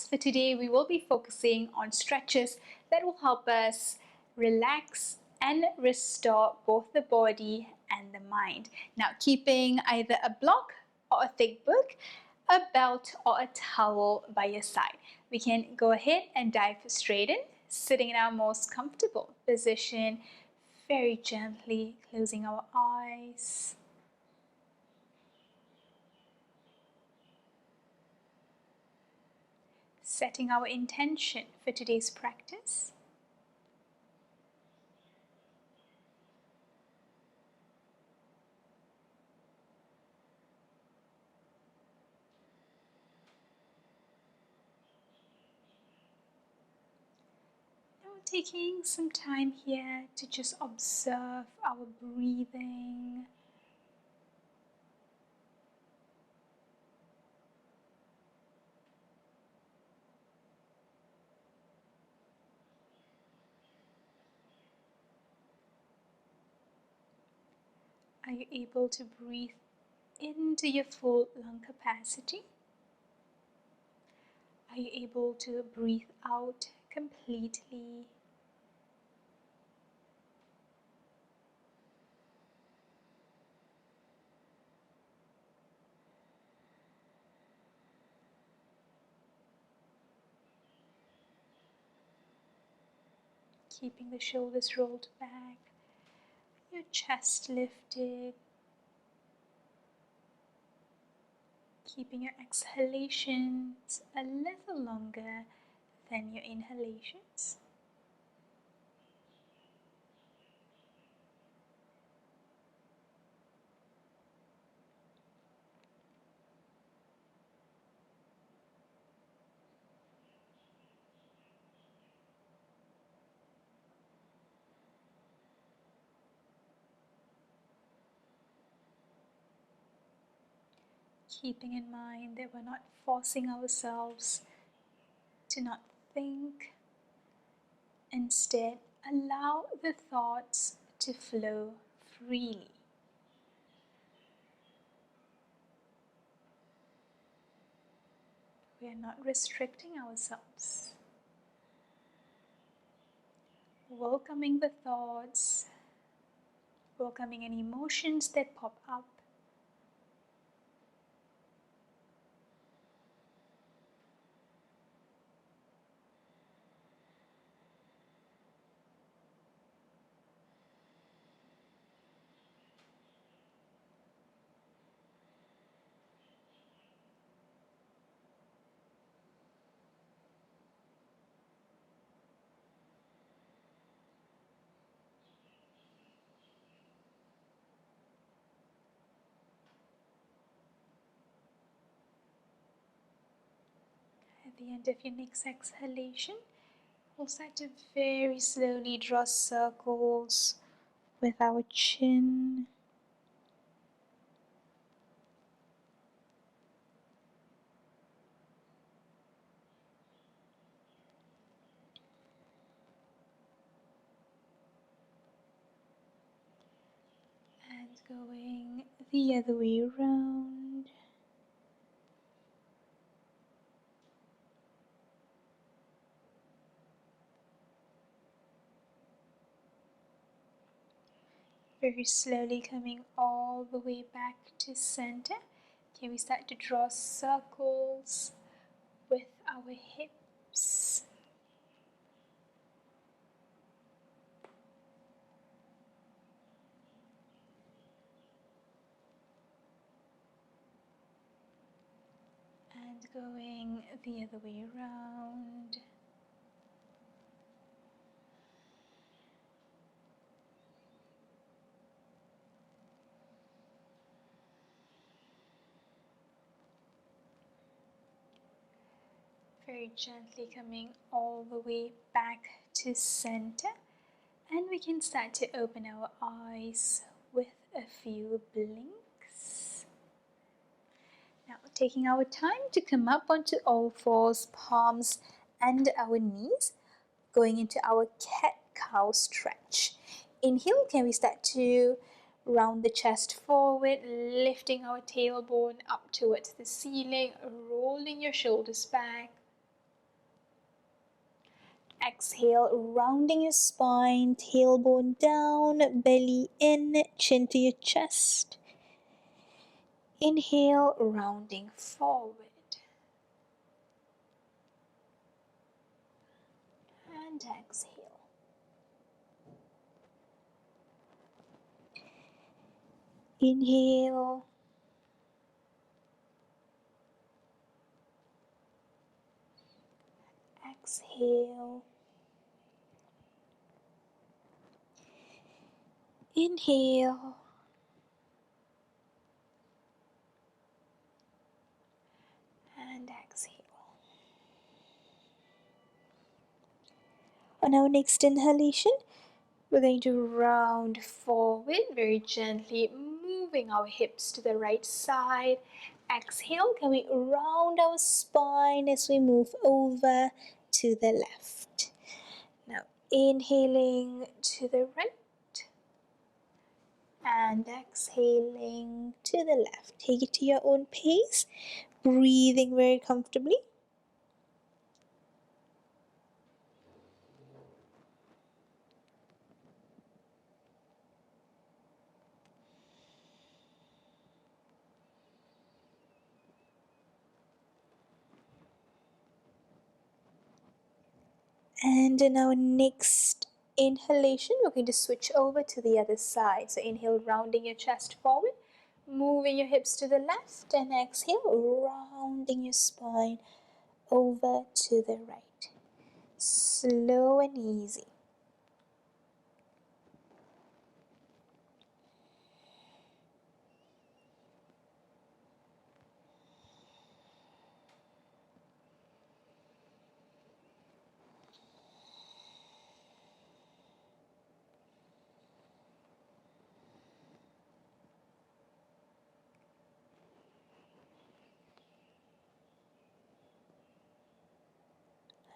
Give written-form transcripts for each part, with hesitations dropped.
class. For today, we will be focusing on stretches that will help us relax and restore both the body and the mind. Now, keeping either a block or a thick book, a belt or a towel by your side. We can go ahead and dive straight in, sitting in our most comfortable position, very gently closing our eyes. Setting our intention for today's practice. Now taking some time here to just observe our breathing. Are you able to breathe into your full lung capacity? Are you able to breathe out completely? Keeping the shoulders rolled back, your chest lifted. Keeping your exhalations a little longer than your inhalations. Keeping in mind that we're not forcing ourselves to not think. Instead, allow the thoughts to flow freely. We are not restricting ourselves. Welcoming the thoughts, welcoming any emotions that pop up. At the end of your next exhalation, we'll start to very slowly draw circles with our chin. And going the other way around. Very slowly coming all the way back to center. Can we start to draw circles with our hips? And going the other way around. Very gently coming all the way back to center. And we can start to open our eyes with a few blinks. Now taking our time to come up onto all fours, palms and our knees, going into our cat-cow stretch. Inhale, can we start to round the chest forward, lifting our tailbone up towards the ceiling, rolling your shoulders back. exhale, rounding your spine, tailbone down, belly in, chin to your chest. Inhale, rounding forward. And exhale. Inhale. Exhale. Inhale. And exhale. On our next inhalation, we're going to round forward very gently, moving our hips to the right side. Exhale, can we round our spine as we move over to the left? Now, inhaling to the right and exhaling to the left. Take it to your own pace, breathing very comfortably. And in our next inhalation, we're going to switch over to the other side. So inhale, rounding your chest forward, moving your hips to the left, and exhale, rounding your spine over to the right. Slow and easy.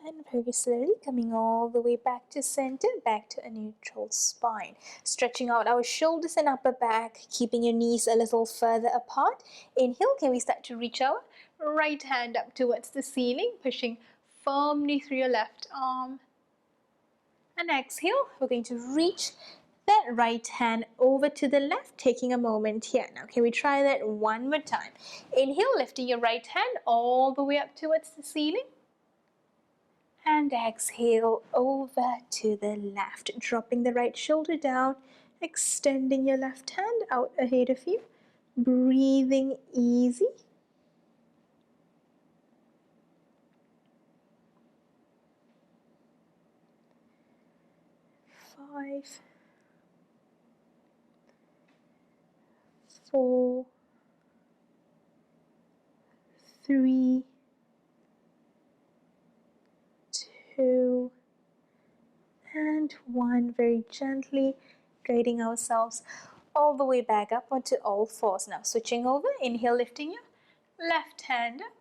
And very slowly coming all the way back to center, back to a neutral spine. Stretching out our shoulders and upper back, keeping your knees a little further apart. Inhale, can we start to reach our right hand up towards the ceiling, pushing firmly through your left arm. And exhale, we're going to reach that right hand over to the left, taking a moment here. Now, can we try that one more time? Inhale, lifting your right hand all the way up towards the ceiling. And exhale over to the left, dropping the right shoulder down, extending your left hand out ahead of you, breathing easy. Five, 4, 3, 2, and 1. Very gently guiding ourselves all the way back up onto all fours. Now switching over, inhale, lifting your left hand up.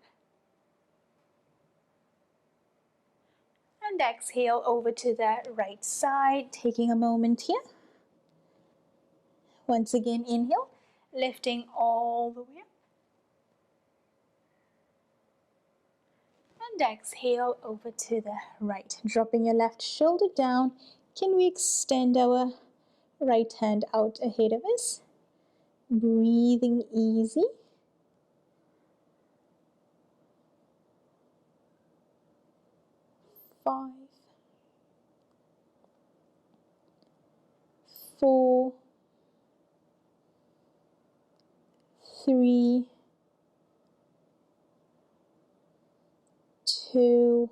And exhale over to the right side, taking a moment here. Once again, inhale, lifting all the way up. And exhale over to the right, dropping your left shoulder down. Can we extend our right hand out ahead of us? Breathing easy. 5, 4, 3, 2,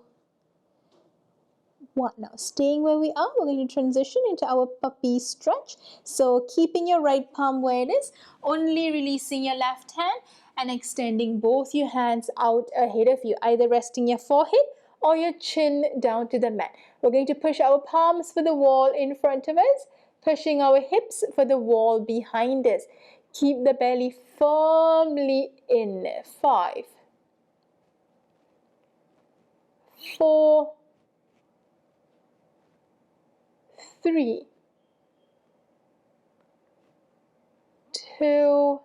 1. Now staying where we are, we're going to transition into our puppy stretch. So keeping your right palm where it is, only releasing your left hand and extending both your hands out ahead of you, either resting your forehead or your chin down to the mat. We're going to push our palms for the wall in front of us, pushing our hips for the wall behind us. Keep the belly firmly in. 5, 4, 3, 2,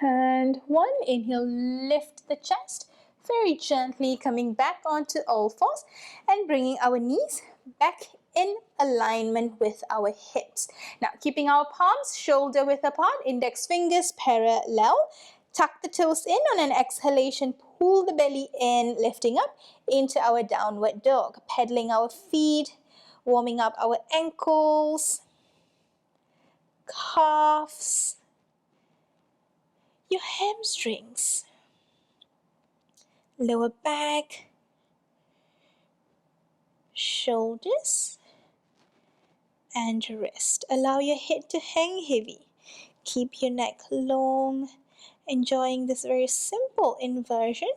and 1. Inhale, lift the chest, Very gently coming back onto all fours and bringing our knees back in alignment with our hips. Now keeping our palms shoulder width apart, index fingers parallel. Tuck the toes in. On an exhalation, pull the belly in, lifting up into our downward dog. Pedaling our feet, warming up our ankles, calves, your hamstrings, lower back, shoulders, and wrist. Allow your head to hang heavy. Keep your neck long. Enjoying this very simple inversion.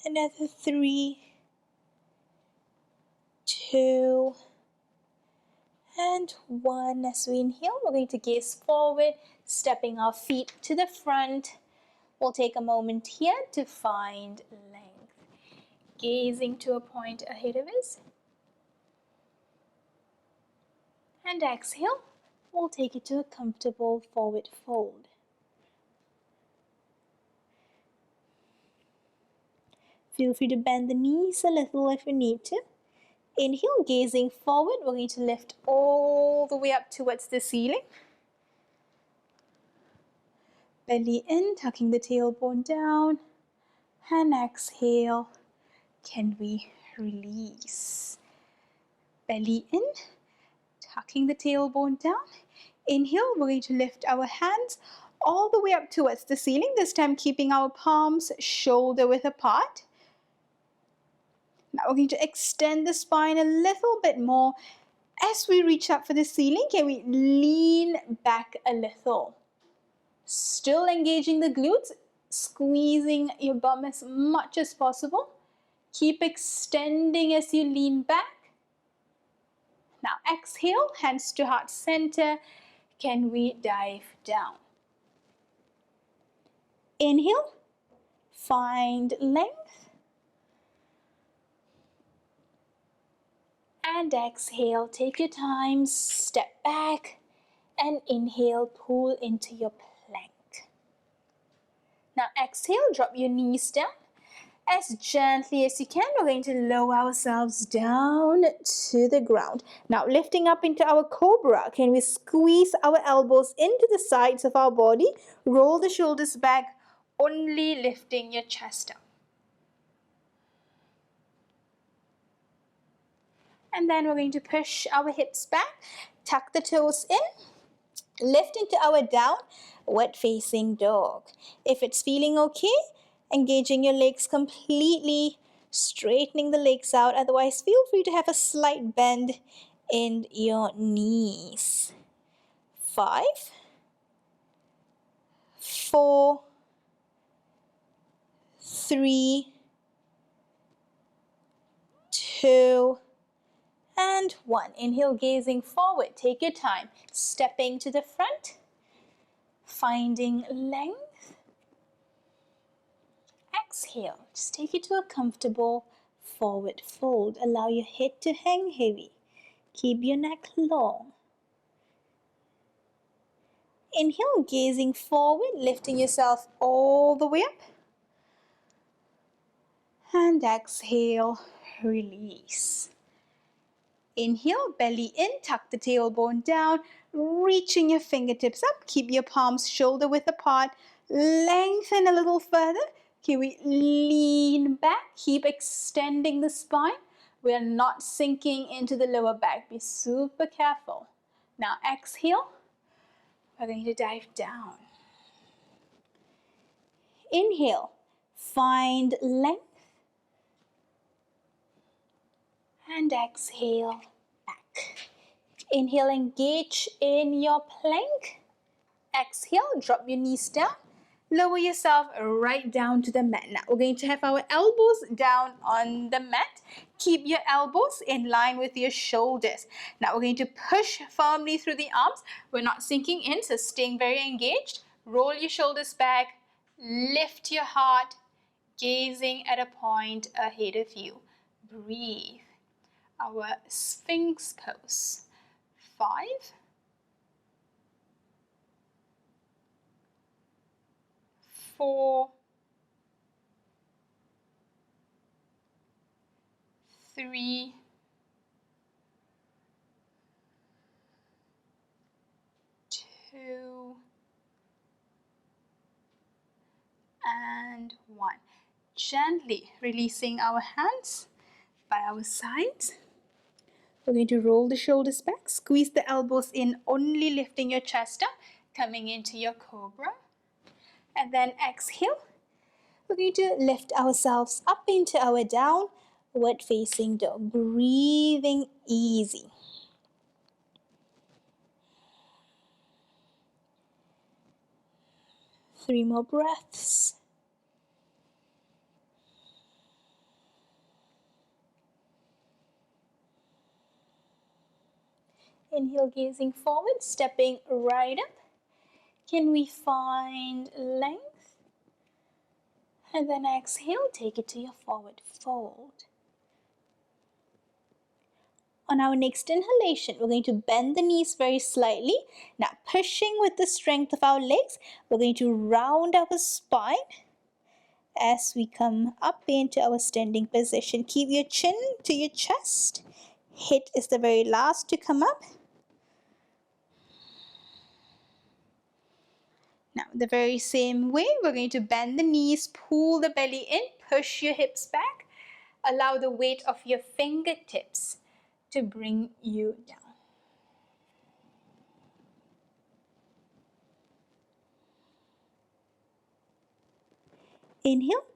Another 3, 2, and 1. As we inhale, we're going to gaze forward, stepping our feet to the front. We'll take a moment here to find length. Gazing to a point ahead of us. And exhale, we'll take it to a comfortable forward fold. Feel free to bend the knees a little if you need to. Inhale, gazing forward, we're going to lift all the way up towards the ceiling. Belly in, tucking the tailbone down. And exhale, can we release? Belly in, tucking the tailbone down. Inhale, we're going to lift our hands all the way up towards the ceiling, this time keeping our palms shoulder width apart. Now we're going to extend the spine a little bit more. As we reach up for the ceiling, can we lean back a little? Still engaging the glutes, squeezing your bum as much as possible. Keep extending as you lean back. Now exhale, hands to heart center. Can we dive down? Inhale, find length. And exhale, take your time, step back, and inhale, pull into your plank. Now exhale, drop your knees down. As gently as you can, we're going to lower ourselves down to the ground. Now lifting up into our cobra, can we squeeze our elbows into the sides of our body, roll the shoulders back, only lifting your chest up. And then we're going to push our hips back, tuck the toes in, lift into our downward facing dog. If it's feeling okay, engaging your legs completely, straightening the legs out. Otherwise, feel free to have a slight bend in your knees. 5, 4, 3, 2, and 1. Inhale, gazing forward. Take your time. Stepping to the front. Finding length. Exhale. Just take it to a comfortable forward fold. Allow your head to hang heavy. Keep your neck long. Inhale, gazing forward, lifting yourself all the way up. And exhale, release. Inhale, belly in, tuck the tailbone down, reaching your fingertips up. Keep your palms shoulder width apart. Lengthen a little further. Can we lean back? Keep extending the spine. We are not sinking into the lower back. Be super careful. Now exhale. We're going to dive down. Inhale, find length. And exhale, back. Inhale, engage in your plank. Exhale, drop your knees down. Lower yourself right down to the mat. Now we're going to have our elbows down on the mat. Keep your elbows in line with your shoulders. Now we're going to push firmly through the arms. We're not sinking in, so staying very engaged. Roll your shoulders back. Lift your heart, gazing at a point ahead of you. Breathe. Our Sphinx pose. 5, 4, 3, 2, and 1. Gently releasing our hands by our sides. We're going to roll the shoulders back, squeeze the elbows in, only lifting your chest up, coming into your cobra. And then exhale. We're going to lift ourselves up into our downward facing dog, breathing easy. Three more breaths. Inhale, gazing forward, stepping right up. Can we find length? And then exhale, take it to your forward fold. On our next inhalation, we're going to bend the knees very slightly. Now, pushing with the strength of our legs, we're going to round our spine as we come up into our standing position. Keep your chin to your chest. Head is the very last to come up. Now, the very same way, we're going to bend the knees, pull the belly in, push your hips back. Allow the weight of your fingertips to bring you down. Inhale,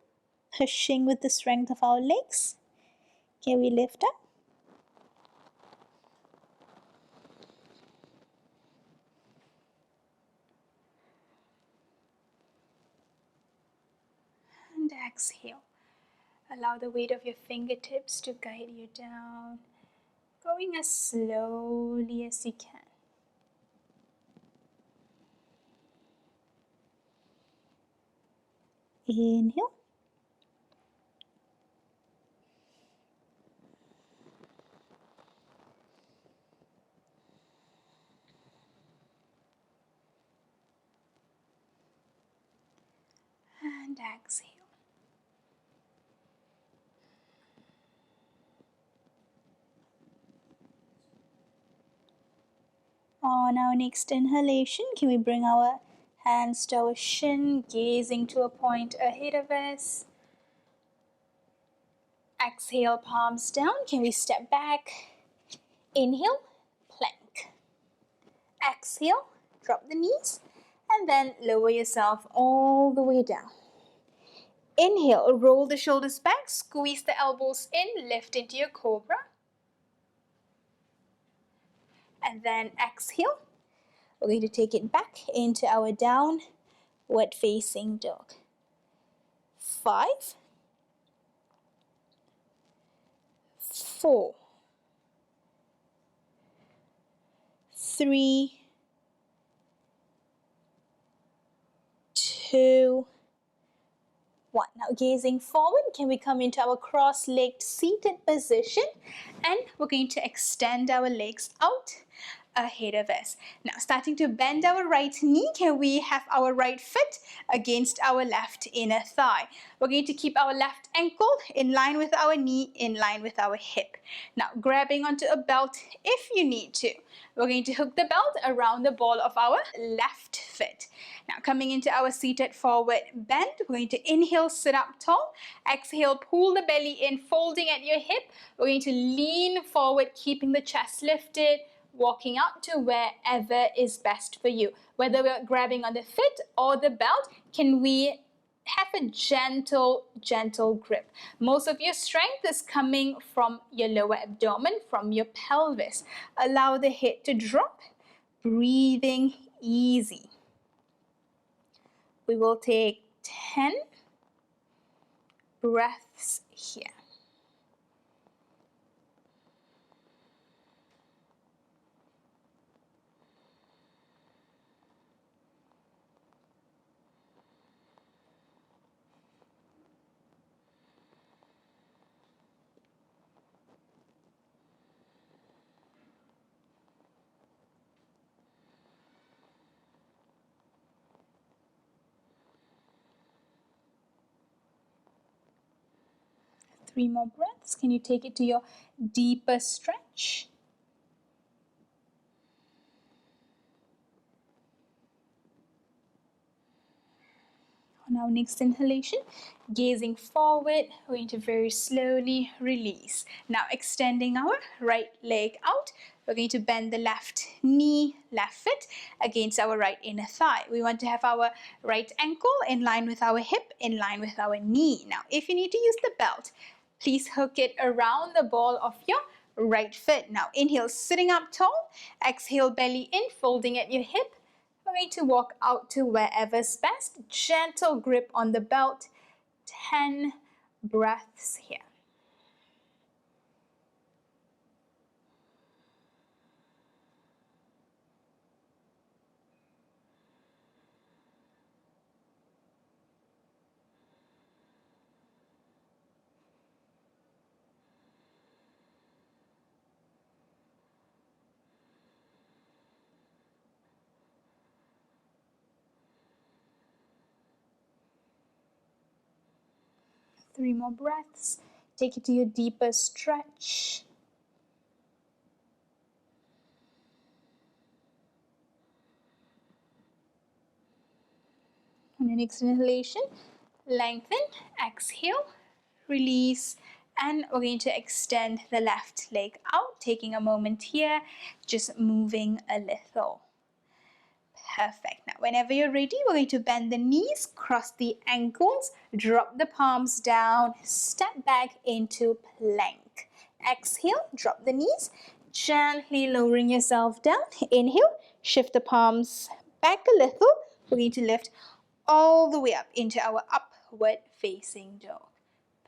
pushing with the strength of our legs. Can we lift up? And exhale. Allow the weight of your fingertips to guide you down, going as slowly as you can. Inhale. And exhale. On our next inhalation, can we bring our hands to our shin, gazing to a point ahead of us. Exhale, palms down. Can we step back? Inhale, plank. Exhale, drop the knees, and then lower yourself all the way down. Inhale, roll the shoulders back, squeeze the elbows in, lift into your cobra. And then exhale, we're going to take it back into our downward facing dog. 5, 4, 3, 2, 1. Now gazing forward, can we come into our cross-legged seated position, and we're going to extend our legs out ahead of us. Now starting to bend our right knee, can we have our right foot against our left inner thigh? We're going to keep our left ankle in line with our knee, in line with our hip. Now grabbing onto a belt if you need to. We're going to hook the belt around the ball of our left foot. Now coming into our seated forward bend, we're going to inhale, sit up tall. Exhale, pull the belly in, folding at your hip. We're going to lean forward, keeping the chest lifted, walking out to wherever is best for you. Whether we're grabbing on the foot or the belt, can we have a gentle grip? Most of your strength is coming from your lower abdomen, from your pelvis. Allow the head to drop, breathing easy. We will take 10 breaths here. 3 more breaths. Can you take it to your deeper stretch? On our next inhalation, gazing forward, we're going to very slowly release. Now extending our right leg out, we're going to bend the left knee, left foot against our right inner thigh. We want to have our right ankle in line with our hip, in line with our knee. Now if you need to use the belt, please hook it around the ball of your right foot. Now inhale, sitting up tall. Exhale, belly in, folding at your hip. We're going to walk out to wherever's best. Gentle grip on the belt. 10 breaths here. Three more breaths. Take it to your deeper stretch. On your next inhalation, lengthen, exhale, release, and we're going to extend the left leg out, taking a moment here, just moving a little. Perfect. Now, whenever you're ready, we're going to bend the knees, cross the ankles, drop the palms down, step back into plank. Exhale, drop the knees, gently lowering yourself down. Inhale, shift the palms back a little. We're going to lift all the way up into our upward facing dog.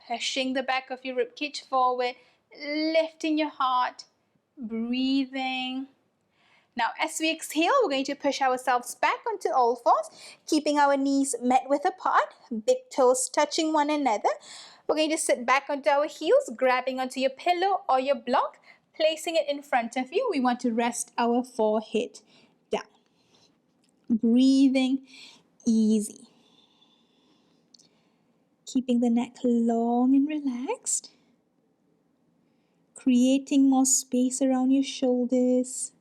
Pushing the back of your ribcage forward, lifting your heart, breathing. Now, as we exhale, we're going to push ourselves back onto all fours, keeping our knees met width apart, big toes touching one another. We're going to sit back onto our heels, grabbing onto your pillow or your block, placing it in front of you. We want to rest our forehead down. Breathing easy. Keeping the neck long and relaxed. Creating more space around your shoulders.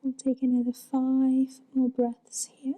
We'll take another 5 more breaths here.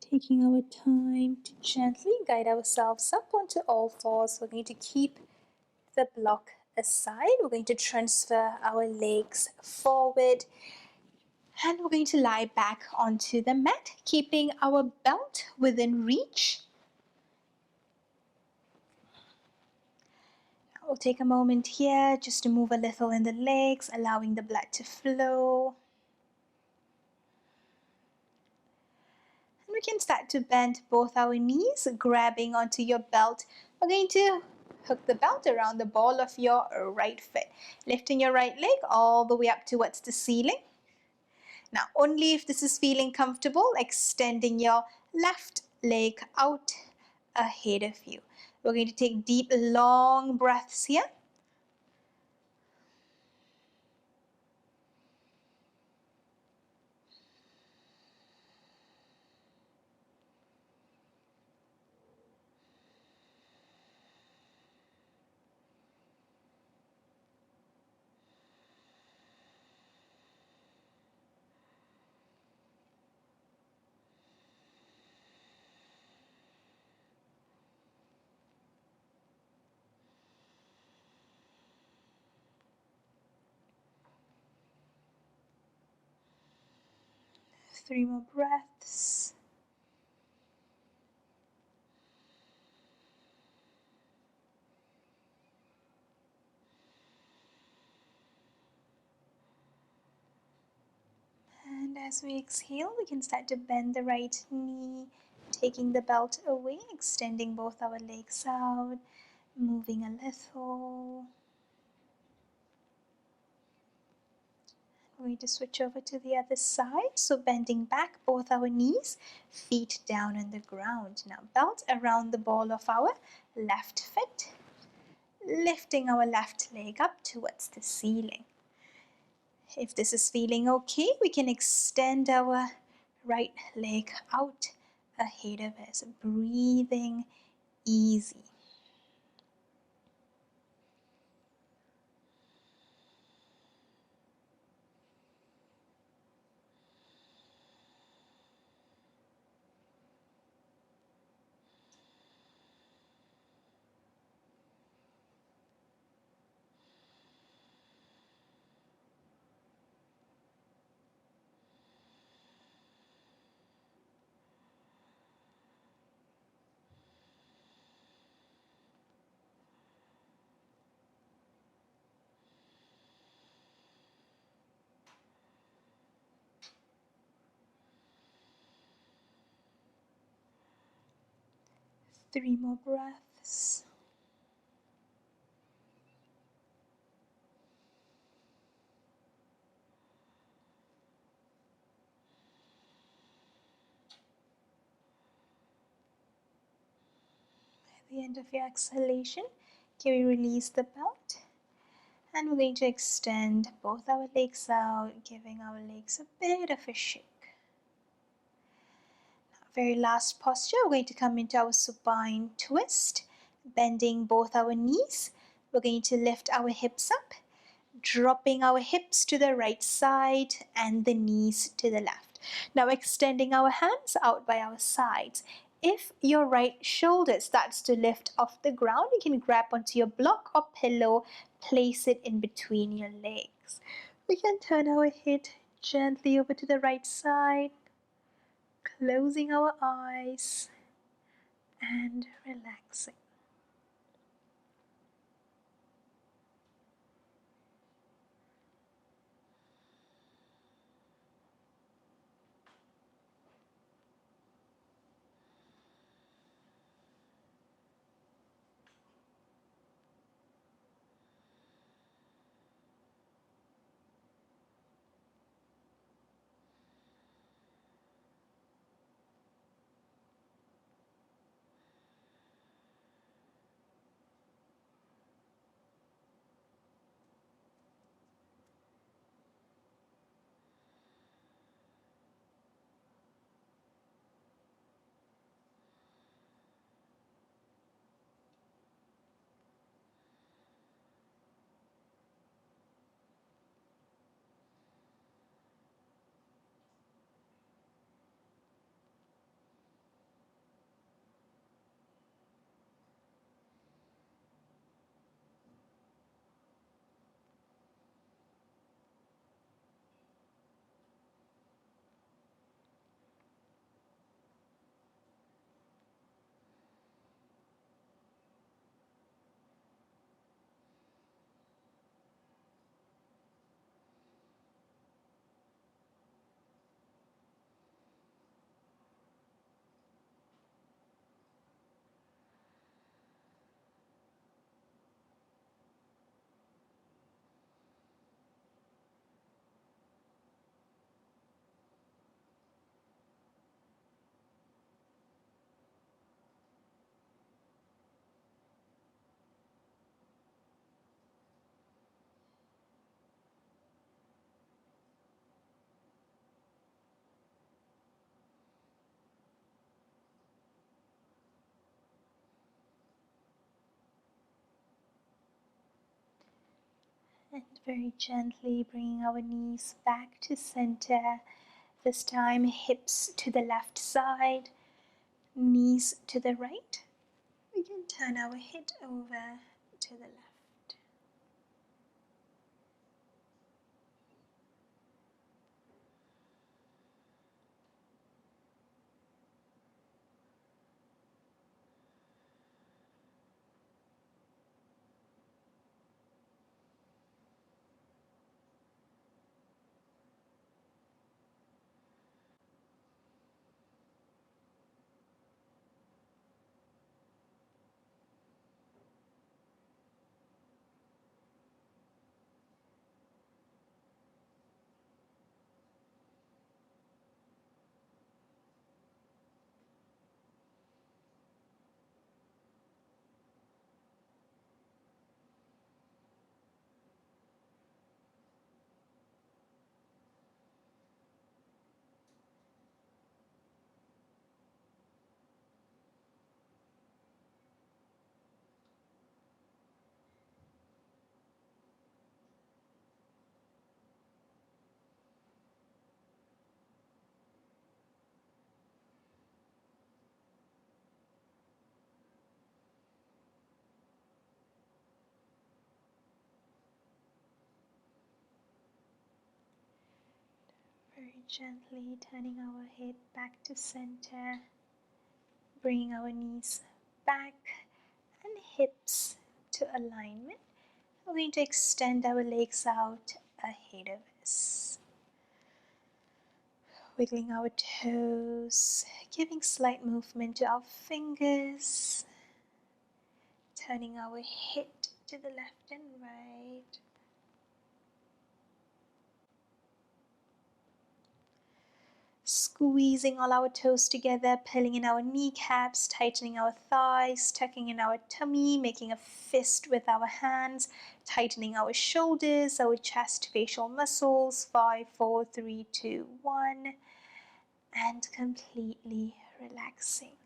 Taking our time to gently guide ourselves up onto all fours. We're going to keep the block aside. We're going to transfer our legs forward. And we're going to lie back onto the mat, keeping our belt within reach. We'll take a moment here just to move a little in the legs, allowing the blood to flow. We can start to bend both our knees, grabbing onto your belt. We're going to Hook the belt around the ball of your right foot, lifting your right leg all the way up towards the ceiling. Now, only if this is feeling comfortable, extending your left leg out ahead of you. We're going to take deep, long breaths here. Three more breaths. And as we exhale, we can start to bend the right knee, taking the belt away, extending both our legs out, moving a little. We're going to switch over to the other side. So bending back both our knees, feet down on the ground. Now belt around the ball of our left foot, lifting our left leg up towards the ceiling. If this is feeling okay, we can extend our right leg out ahead of us, breathing easy. Three more breaths. At the end of your exhalation, can we release the belt? And we're going to extend both our legs out, giving our legs a bit of a shake. Very last posture, we're going to come into our supine twist, bending both our knees. We're going to lift our hips up, dropping our hips to the right side and the knees to the left. Now extending our hands out by our sides. If your right shoulder starts to lift off the ground, you can grab onto your block or pillow, place it in between your legs. We can turn our head gently over to the right side, closing our eyes and relaxing. And very gently bringing our knees back to center. This time hips to the left side, knees to the right. We can turn our head over to the left. Very gently turning our head back to center, bringing our knees back and hips to alignment. We're going to extend our legs out ahead of us, wiggling our toes, giving slight movement to our fingers, turning our head to the left and right. Squeezing all our toes together, pulling in our kneecaps, tightening our thighs, tucking in our tummy, making a fist with our hands, tightening our shoulders, our chest, facial muscles. 5, 4, 3, 2, 1. And completely relaxing.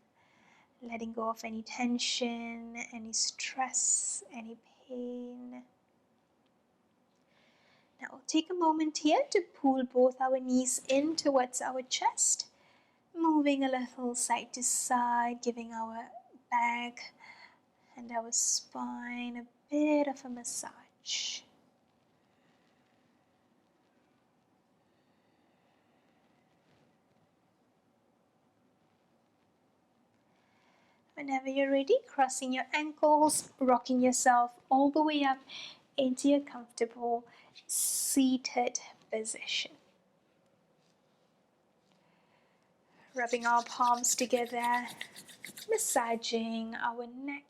Letting go of any tension, any stress, any pain. Now we'll take a moment here to pull both our knees in towards our chest, moving a little side to side, giving our back and our spine a bit of a massage. Whenever you're ready, crossing your ankles, rocking yourself all the way up into your comfortable seated position. Rubbing our palms together, massaging our neck,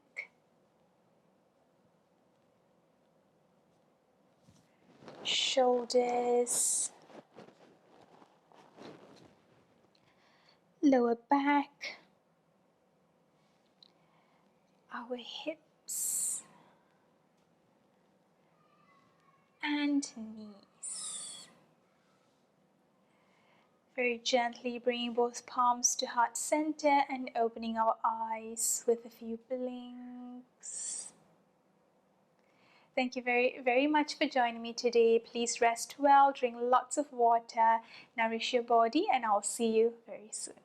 shoulders, lower back, our hips and knees. Very gently bringing both palms to heart center and opening our eyes with a few blinks. Thank you very much for joining me today. Please rest well, drink lots of water, nourish your body, and I'll see you very soon.